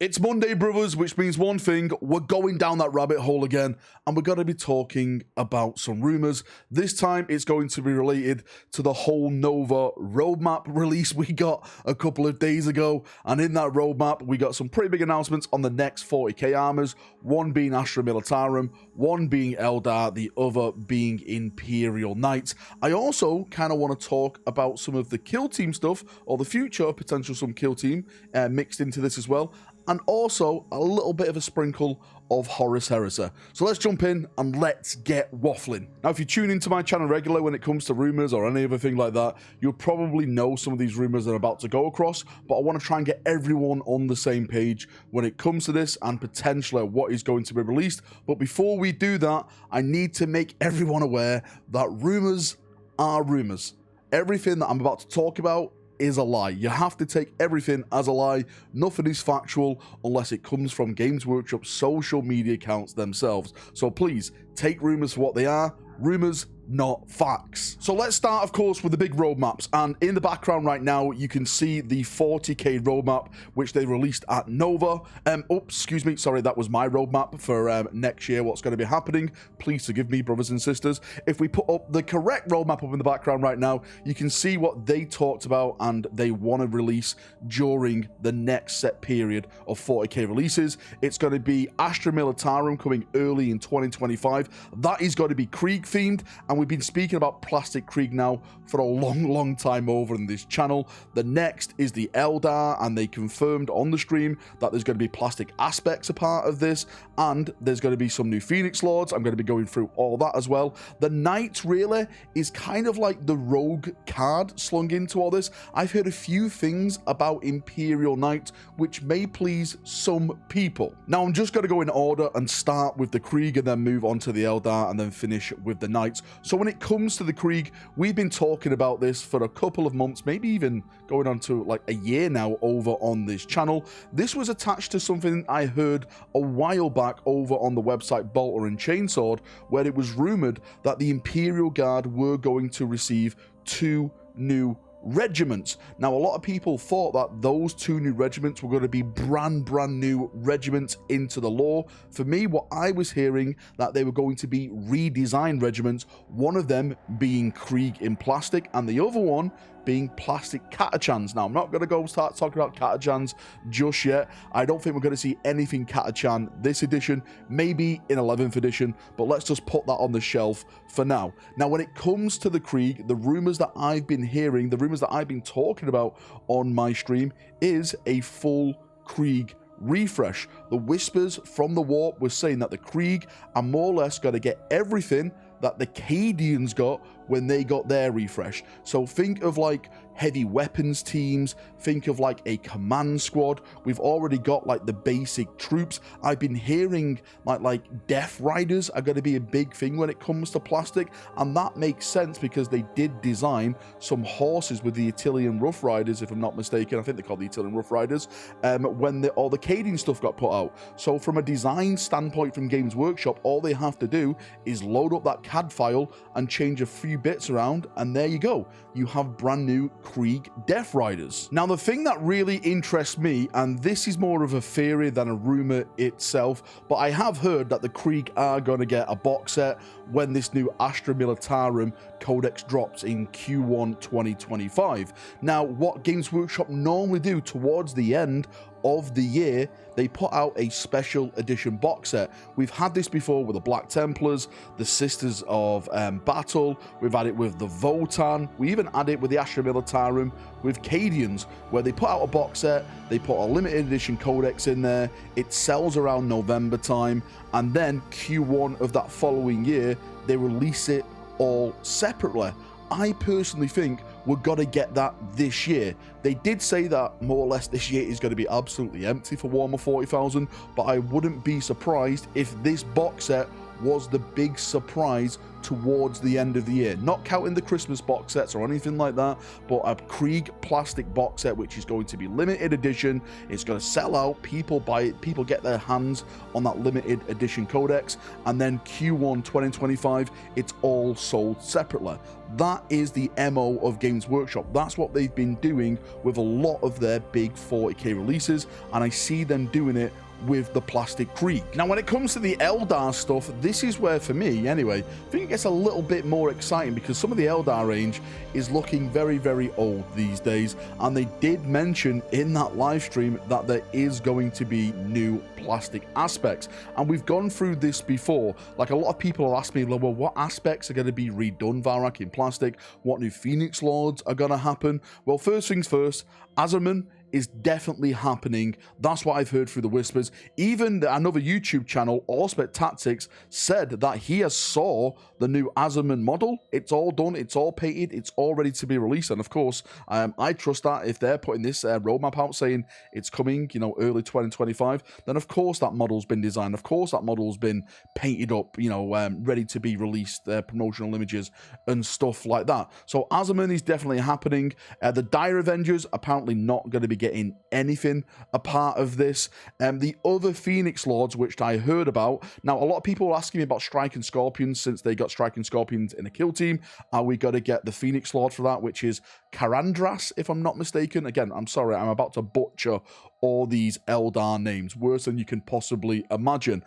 It's Monday, brothers, which means one thing: we're going down that rabbit hole again, and we're going to be talking about some rumors. This time, it's going to be related to the whole Nova roadmap release we got a couple of days ago, and in that roadmap, we got some pretty big announcements on the next 40k armors, one being Astra Militarum, one being Eldar, the other being Imperial Knights. I also kind of want to talk about some of the kill team stuff, or the future potential some kill team mixed into this as well, and also a little bit of a sprinkle of Horus Heresy. So let's jump in and let's get waffling. Now, if you tune into my channel regularly when it comes to rumors or any other thing like that, you'll probably know some of these rumors that are about to go across, but I want to try and get everyone on the same page when it comes to this and potentially what is going to be released. But before we do that, I need to make everyone aware that rumors are rumors. Everything that I'm about to talk about is a lie. You have to take everything as a lie. Nothing is factual unless it comes from Games Workshop's social media accounts themselves. So please take rumors for what they are. Rumors, not facts. So let's start, of course, with the big roadmaps. And in the background right now, you can see the 40k roadmap, which they released at Nova. Oops, excuse me. Sorry, that was my roadmap for next year, what's going to be happening. Please forgive me, brothers and sisters. If we put up the correct roadmap up in the background right now, you can see what they talked about and they want to release during the next set period of 40k releases. It's going to be Astra Militarum coming early in 2025. That is going to be Krieg themed, and we've been speaking about plastic Krieg now for a long time over in this channel. The next is the Eldar, and they confirmed on the stream that there's going to be plastic aspects a part of this, and there's going to be some new Phoenix Lords. I'm going to be going through all that as well. The Knight really is kind of like the rogue card slung into all this. I've heard a few things about Imperial Knight which may please some people. Now I'm just going to go in order and start with the Krieg and then move on to the Eldar and then finish with the Knights. So when it comes to the Krieg, we've been talking about this for a couple of months, maybe even going on to like a year now over on this channel. This was attached to something I heard a while back over on the website Bolter and Chainsword, where it was rumored that the Imperial Guard were going to receive 2 new regiments. Now, a lot of people thought that those 2 new regiments were going to be brand new regiments into the lore. For me, what I was hearing, that they were going to be redesigned regiments, one of them being Krieg in plastic and the other one being plastic Catachans. Now, I'm not going to go start talking about Catachans just yet. I don't think we're going to see anything Catachan this edition, maybe in 11th edition, but let's just put that on the shelf for now. Now, when it comes to the Krieg, the rumors that I've been hearing, the rumors that I've been talking about on my stream is a full Krieg refresh. The whispers from the warp were saying that the Krieg are more or less going to get everything that the Cadians got when they got their refresh. So think of like heavy weapons teams, think of like a command squad. We've already got like the basic troops. I've been hearing like Death Riders are going to be a big thing when it comes to plastic, and that makes sense because they did design some horses with the Attilian Rough Riders, if I'm not mistaken. I think they're called the Attilian Rough Riders, when all the Cadian stuff got put out. So from a design standpoint from Games Workshop, all they have to do is load up that CAD file and change a few bits around, and there you go. You have brand new Krieg Death Riders. Now, the thing that really interests me, and this is more of a theory than a rumor itself, but I have heard that the Krieg are going to get a box set when this new Astra Militarum Codex drops in Q1 2025. Now, what Games Workshop normally do towards the end of the year, they put out a special edition box set. We've had this before with the Black Templars, the Sisters of Battle, we've had it with the Votan, we even had it with the Astra Militarum with Cadians, where they put out a box set, they put a limited edition codex in there, it sells around November time, and then Q1 of that following year, they release it all separately. I personally think we're going to get that this year. They did say that more or less this year is going to be absolutely empty for Warhammer 40,000, but I wouldn't be surprised if this box set was the big surprise towards the end of the year. Not counting the Christmas box sets or anything like that, but a Krieg plastic box set, which is going to be limited edition. It's going to sell out, people buy it, people get their hands on that limited edition codex, and then Q1 2025, it's all sold separately. That is the MO of Games Workshop. That's what they've been doing with a lot of their big 40k releases, and I see them doing it with the plastic Krieg. Now, when it comes to the Eldar stuff, this is where, for me anyway, I think it gets a little bit more exciting, because some of the Eldar range is looking very, very old these days, and they did mention in that live stream that there is going to be new plastic aspects, and we've gone through this before. Like, a lot of people have asked me, well, what aspects are going to be redone, Valrak, in plastic? What new Phoenix Lords are going to happen? Well, first things first, Azerman is definitely happening. That's what I've heard through the whispers. Even another YouTube channel, Allspec Tactics, said that he has saw the new Azerman model. It's all done, it's all painted, it's all ready to be released. And of course, I trust that if they're putting this roadmap out saying it's coming, you know, early 2025, then of course that model's been designed. Of course that model's been painted up, you know, ready to be released, promotional images and stuff like that. So Azerman is definitely happening. The Dire Avengers apparently not going to be getting anything a part of this. The other Phoenix Lords, which I heard about, now a lot of people are asking me about Striking Scorpions, since they got Striking Scorpions in a kill team. Are we got to get the Phoenix Lord for that, which is Karandras, if I'm not mistaken. Again, I'm sorry, I'm about to butcher all these Eldar names, worse than you can possibly imagine.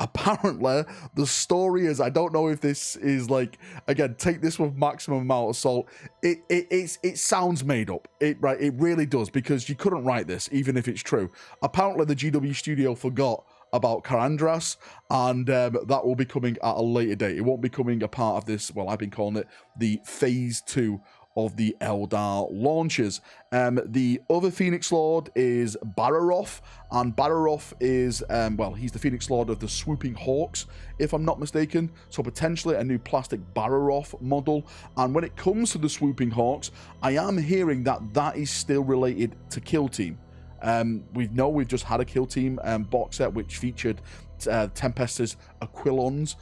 Apparently, the story is, I don't know if this is like, again, take this with maximum amount of salt. It sounds made up. It really does, because you couldn't write this, even if it's true. Apparently, the GW studio forgot about Karandras, and that will be coming at a later date. It won't be coming a part of this, well, I've been calling it the Phase 2 of the Eldar launches. The other Phoenix Lord is Bararoth, and Bararoth is, well, he's the Phoenix Lord of the Swooping Hawks, if I'm not mistaken, so potentially a new plastic Bararoth model. And when it comes to the Swooping Hawks, I am hearing that that is still related to Kill Team. We've just had a Kill Team box set which featured Tempest's Aquilons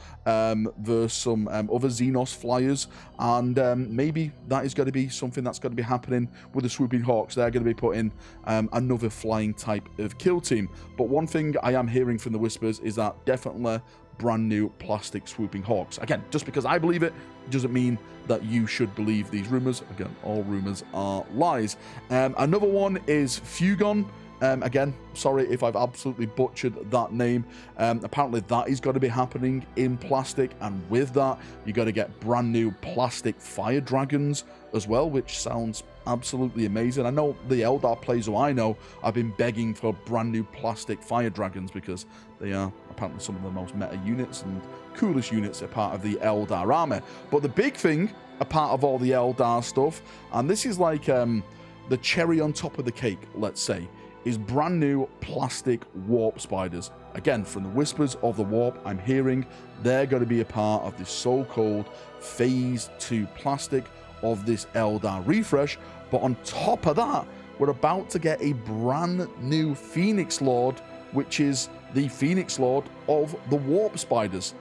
versus some other Xenos flyers, and maybe that is going to be something that's going to be happening with the Swooping Hawks. They're going to be putting another flying type of Kill Team. But one thing I am hearing from the whispers is that definitely brand new plastic Swooping Hawks. Again, just because I believe it doesn't mean that you should believe these rumors. Again, all rumors are lies. Another one is Fugon. Again, sorry if I've absolutely butchered that name. Apparently that is going to be happening in plastic, and with that you got to get brand new plastic fire dragons as well, which sounds absolutely amazing. I know the Eldar players who I know have been begging for brand new plastic fire dragons, because they are apparently some of the most meta units and coolest units, a part of the Eldar army. But the big thing, a part of all the Eldar stuff, and this is like the cherry on top of the cake, let's say, is brand new plastic warp spiders. Again, from the whispers of the warp, I'm hearing they're going to be a part of this so-called Phase 2 plastic of this Eldar refresh. But on top of that, we're about to get a brand new Phoenix Lord, which is the Phoenix Lord of the warp spiders,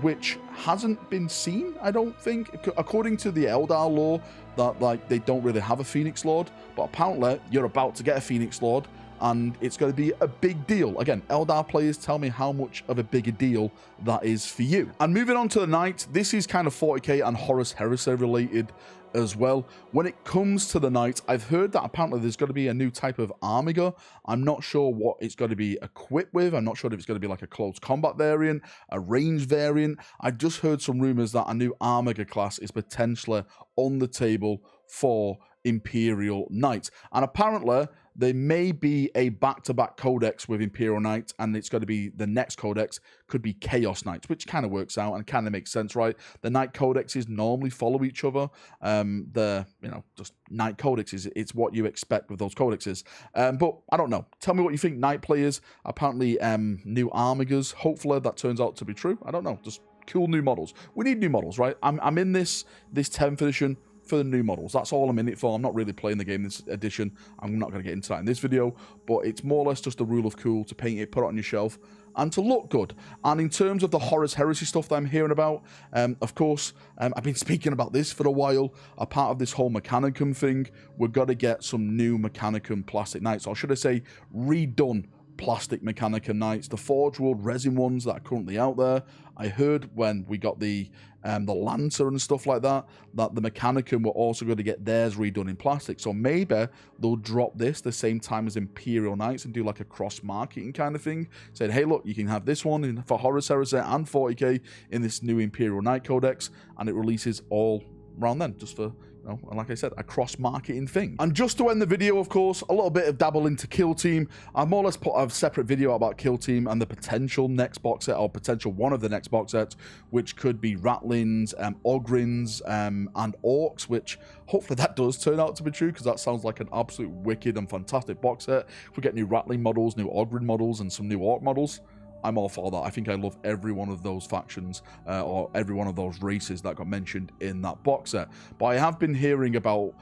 which hasn't been seen, I don't think, according to the Eldar lore, that like they don't really have a Phoenix Lord. But apparently you're about to get a Phoenix Lord, and it's going to be a big deal. Again, Eldar players, tell me how much of a bigger deal that is for you. And moving on to the Knight, this is kind of 40k and Horus Heresy related as well. When it comes to the Knight, I've heard that apparently there's going to be a new type of Armiger. I'm not sure what it's going to be equipped with. I'm not sure if it's going to be like a close combat variant, a range variant. I just heard some rumors that a new Armiger class is potentially on the table for Imperial Knight. And apparently there may be a back-to-back codex with Imperial Knight, and it's going to be the next codex could be Chaos Knight, which kind of works out and kind of makes sense, right? The Knight codexes normally follow each other. Just Knight codexes, it's what you expect with those codexes. But I don't know. Tell me what you think, Knight players. Apparently, new Armigers. Hopefully that turns out to be true. I don't know. Just cool new models. We need new models, right? I'm in this 10th edition for the new models. That's all I'm in it for. I'm not really playing the game this edition. I'm not going to get into that in this video, but it's more or less just a rule of cool to paint it, put it on your shelf, and to look good. And in terms of the Horus Heresy stuff that I'm hearing about, of course, I've been speaking about this for a while. A part of this whole Mechanicum thing, we're going to get some new Mechanicum plastic knights, or should I say redone plastic Mechanicum knights, the Forge World resin ones that are currently out there. I heard when we got the Lancer and stuff like that, that the Mechanicum were also going to get theirs redone in plastic. So maybe they'll drop this the same time as Imperial Knights and do like a cross-marketing kind of thing. Saying, hey, look, you can have this one for Horus Heresy and 40k in this new Imperial Knight Codex, and it releases all around then, just for, and like I said, a cross-marketing thing. And just to end the video, of course, a little bit of dabble into Kill Team. I more or less put a separate video about Kill Team and the potential next box set, or potential one of the next box sets, which could be Rattlings, Ogrins, and Orcs, which hopefully that does turn out to be true, because that sounds like an absolute wicked and fantastic box set. If we get new Rattling models, new Ogrin models, and some new Orc models, I'm all for that. I think I love every one of those factions, or every one of those races that got mentioned in that box set. But I have been hearing about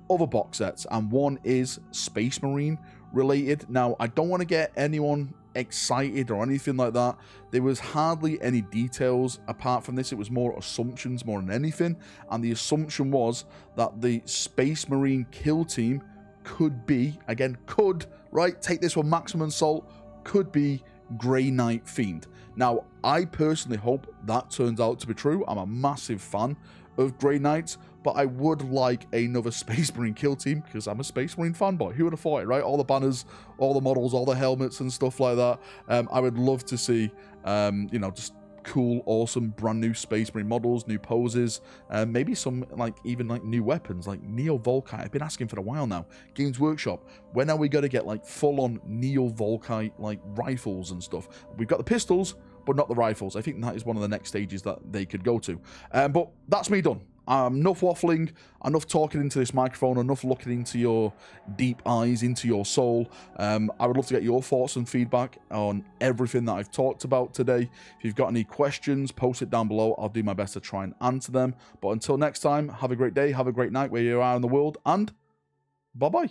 other box sets, and one is Space Marine related. Now, I don't want to get anyone excited or anything like that. There was hardly any details apart from this. It was more assumptions more than anything. And the assumption was that the Space Marine kill team could be, again, could, right? Take this with maximum salt, could be Grey Knight themed. Now, I personally hope that turns out to be true. I'm a massive fan of Grey Knights, but I would like another Space Marine kill team, because I'm a Space Marine fanboy. Who would have thought it, right? All the banners, all the models, all the helmets and stuff like that. I would love to see, just cool, awesome, brand new Space Marine models, new poses, maybe some even new weapons like Neo Volkite. I've been asking for a while now. Games Workshop, when are we going to get like full-on Neo Volkite like rifles and stuff? We've got the pistols, but not the rifles. I think that is one of the next stages that they could go to. But that's me done. Enough waffling, enough talking into this microphone, enough looking into your deep eyes, into your soul. I would love to get your thoughts and feedback on everything that I've talked about today. If you've got any questions, post it down below. I'll do my best to try and answer them. But until next time, have a great day, have a great night where you are in the world, and bye-bye.